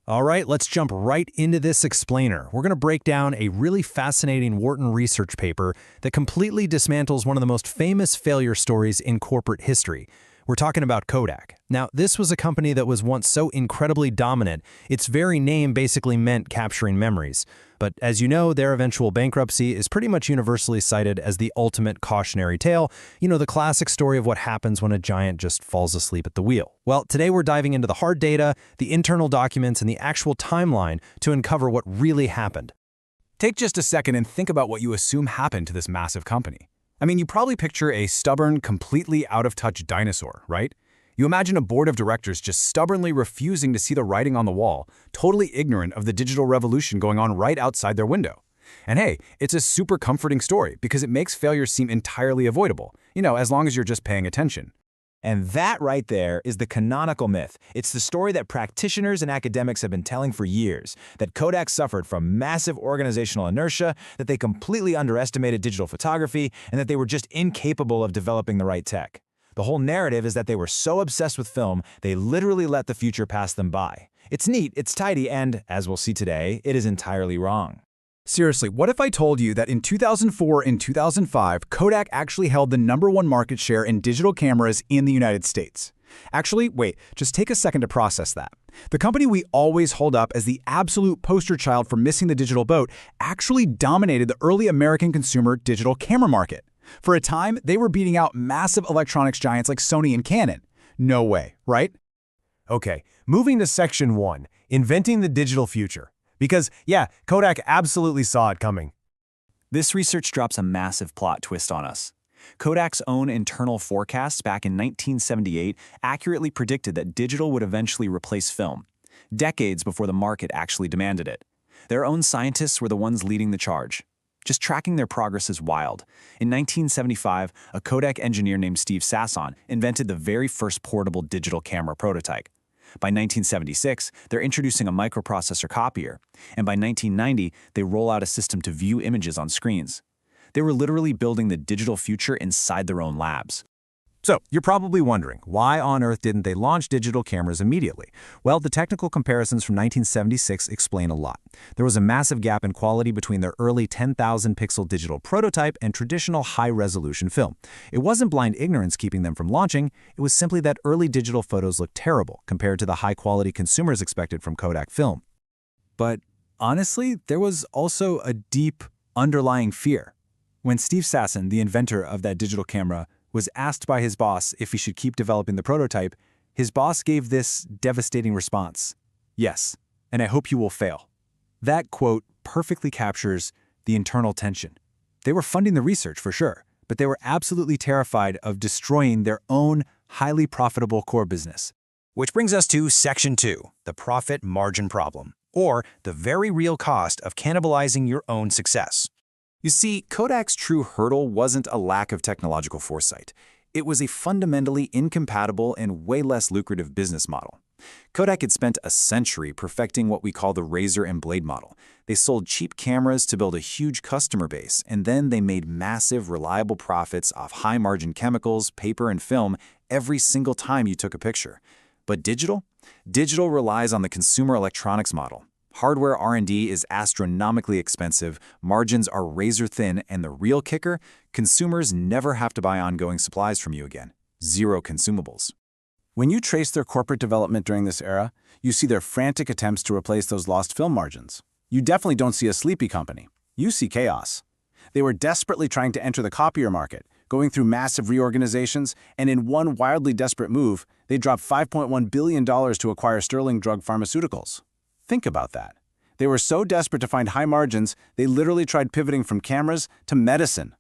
All right, let's jump right into this explainer. We're going to break down a really fascinating Wharton research paper that completely dismantles one of the most famous failure stories in corporate history. We're talking about Kodak. Now, this was a company that was once so incredibly dominant, its very name basically meant capturing memories. But as you know, their eventual bankruptcy is pretty much universally cited as the ultimate cautionary tale, the classic story of what happens when a giant just falls asleep at the wheel. Well, today we're diving into the hard data, the internal documents, and the actual timeline to uncover what really happened. Take just a second and think about what you assume happened to this massive company. You probably picture a stubborn, completely out-of-touch dinosaur, right? You imagine a board of directors just stubbornly refusing to see the writing on the wall, totally ignorant of the digital revolution going on right outside their window. And hey, it's a super comforting story because it makes failure seem entirely avoidable, as long as you're just paying attention. And that right there is the canonical myth. It's the story that practitioners and academics have been telling for years, that Kodak suffered from massive organizational inertia, that they completely underestimated digital photography, and that they were just incapable of developing the right tech. The whole narrative is that they were so obsessed with film, they literally let the future pass them by. It's neat, it's tidy, and, as we'll see today, it is entirely wrong. Seriously, what if I told you that in 2004 and 2005, Kodak actually held the #1 market share in digital cameras in the United States? Actually, wait, just take a second to process that. The company we always hold up as the absolute poster child for missing the digital boat actually dominated the early American consumer digital camera market. For a time, they were beating out massive electronics giants like Sony and Canon. No way, right? Okay, moving to section 1, inventing the digital future. Because, yeah, Kodak absolutely saw it coming. This research drops a massive plot twist on us. Kodak's own internal forecasts back in 1978 accurately predicted that digital would eventually replace film, decades before the market actually demanded it. Their own scientists were the ones leading the charge. Just tracking their progress is wild. In 1975, a Kodak engineer named Steve Sasson invented the very first portable digital camera prototype. By 1976, they're introducing a microprocessor copier, and by 1990, they roll out a system to view images on screens. They were literally building the digital future inside their own labs. So, you're probably wondering, why on earth didn't they launch digital cameras immediately? Well, the technical comparisons from 1976 explain a lot. There was a massive gap in quality between their early 10,000-pixel digital prototype and traditional high-resolution film. It wasn't blind ignorance keeping them from launching, it was simply that early digital photos looked terrible compared to the high-quality consumers expected from Kodak film. But honestly, there was also a deep, underlying fear. When Steve Sasson, the inventor of that digital camera, was asked by his boss if he should keep developing the prototype, his boss gave this devastating response: "Yes, and I hope you will fail." That quote perfectly captures the internal tension. They were funding the research for sure, but they were absolutely terrified of destroying their own highly profitable core business. Which brings us to section 2, the profit margin problem, or the very real cost of cannibalizing your own success. You see, Kodak's true hurdle wasn't a lack of technological foresight. It was a fundamentally incompatible and way less lucrative business model. Kodak had spent a century perfecting what we call the razor and blade model. They sold cheap cameras to build a huge customer base, and then they made massive, reliable profits off high-margin chemicals, paper, and film every single time you took a picture. But digital? Digital relies on the consumer electronics model. Hardware R&D is astronomically expensive, margins are razor-thin, and the real kicker? Consumers never have to buy ongoing supplies from you again. Zero consumables. When you trace their corporate development during this era, you see their frantic attempts to replace those lost film margins. You definitely don't see a sleepy company. You see chaos. They were desperately trying to enter the copier market, going through massive reorganizations, and in one wildly desperate move, they dropped $5.1 billion to acquire Sterling Drug Pharmaceuticals. Think about that. They were so desperate to find high margins, they literally tried pivoting from cameras to medicine.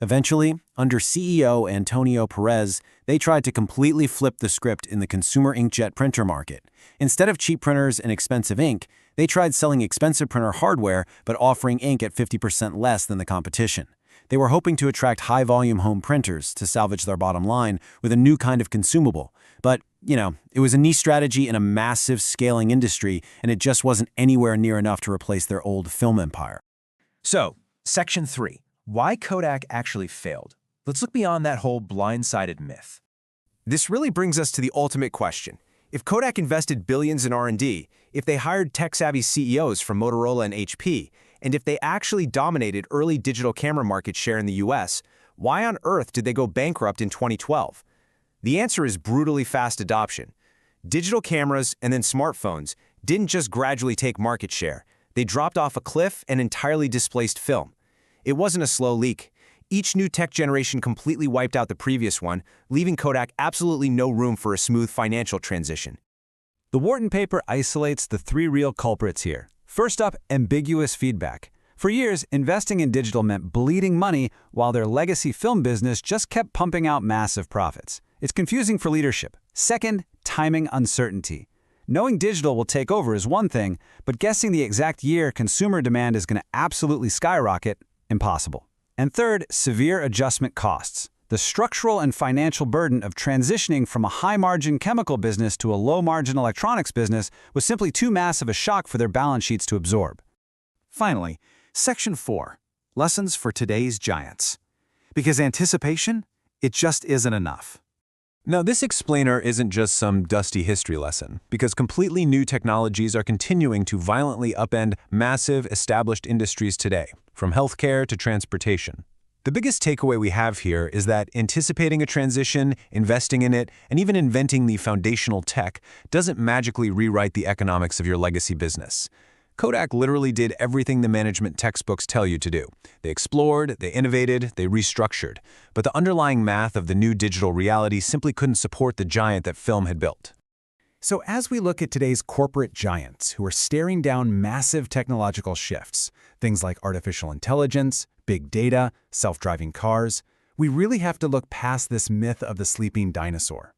Eventually, under CEO Antonio Perez, they tried to completely flip the script in the consumer inkjet printer market. Instead of cheap printers and expensive ink, they tried selling expensive printer hardware but offering ink at 50% less than the competition. They were hoping to attract high-volume home printers to salvage their bottom line with a new kind of consumable. But, it was a niche strategy in a massive scaling industry, and it just wasn't anywhere near enough to replace their old film empire. So, section 3. Why Kodak actually failed. Let's look beyond that whole blindsided myth. This really brings us to the ultimate question. If Kodak invested billions in R&D, if they hired tech-savvy CEOs from Motorola and HP, and if they actually dominated early digital camera market share in the US, why on earth did they go bankrupt in 2012? The answer is brutally fast adoption. Digital cameras and then smartphones didn't just gradually take market share. They dropped off a cliff and entirely displaced film. It wasn't a slow leak. Each new tech generation completely wiped out the previous one, leaving Kodak absolutely no room for a smooth financial transition. The Wharton paper isolates the three real culprits here. First up, ambiguous feedback. For years, investing in digital meant bleeding money, while their legacy film business just kept pumping out massive profits. It's confusing for leadership. Second, timing uncertainty. Knowing digital will take over is one thing, but guessing the exact year consumer demand is going to absolutely skyrocket, impossible. And third, severe adjustment costs. The structural and financial burden of transitioning from a high-margin chemical business to a low-margin electronics business was simply too massive a shock for their balance sheets to absorb. Finally, Section 4, Lessons for Today's Giants. Because anticipation, it just isn't enough. Now, this explainer isn't just some dusty history lesson, because completely new technologies are continuing to violently upend massive, established industries today, from healthcare to transportation. The biggest takeaway we have here is that anticipating a transition, investing in it, and even inventing the foundational tech doesn't magically rewrite the economics of your legacy business. Kodak literally did everything the management textbooks tell you to do. They explored, they innovated, they restructured. But the underlying math of the new digital reality simply couldn't support the giant that film had built. So as we look at today's corporate giants who are staring down massive technological shifts, things like artificial intelligence, big data, self-driving cars, we really have to look past this myth of the sleeping dinosaur.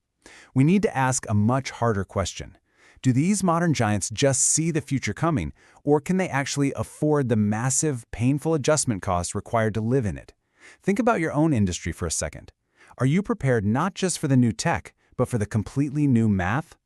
We need to ask a much harder question. Do these modern giants just see the future coming, or can they actually afford the massive, painful adjustment costs required to live in it? Think about your own industry for a second. Are you prepared not just for the new tech, but for the completely new math?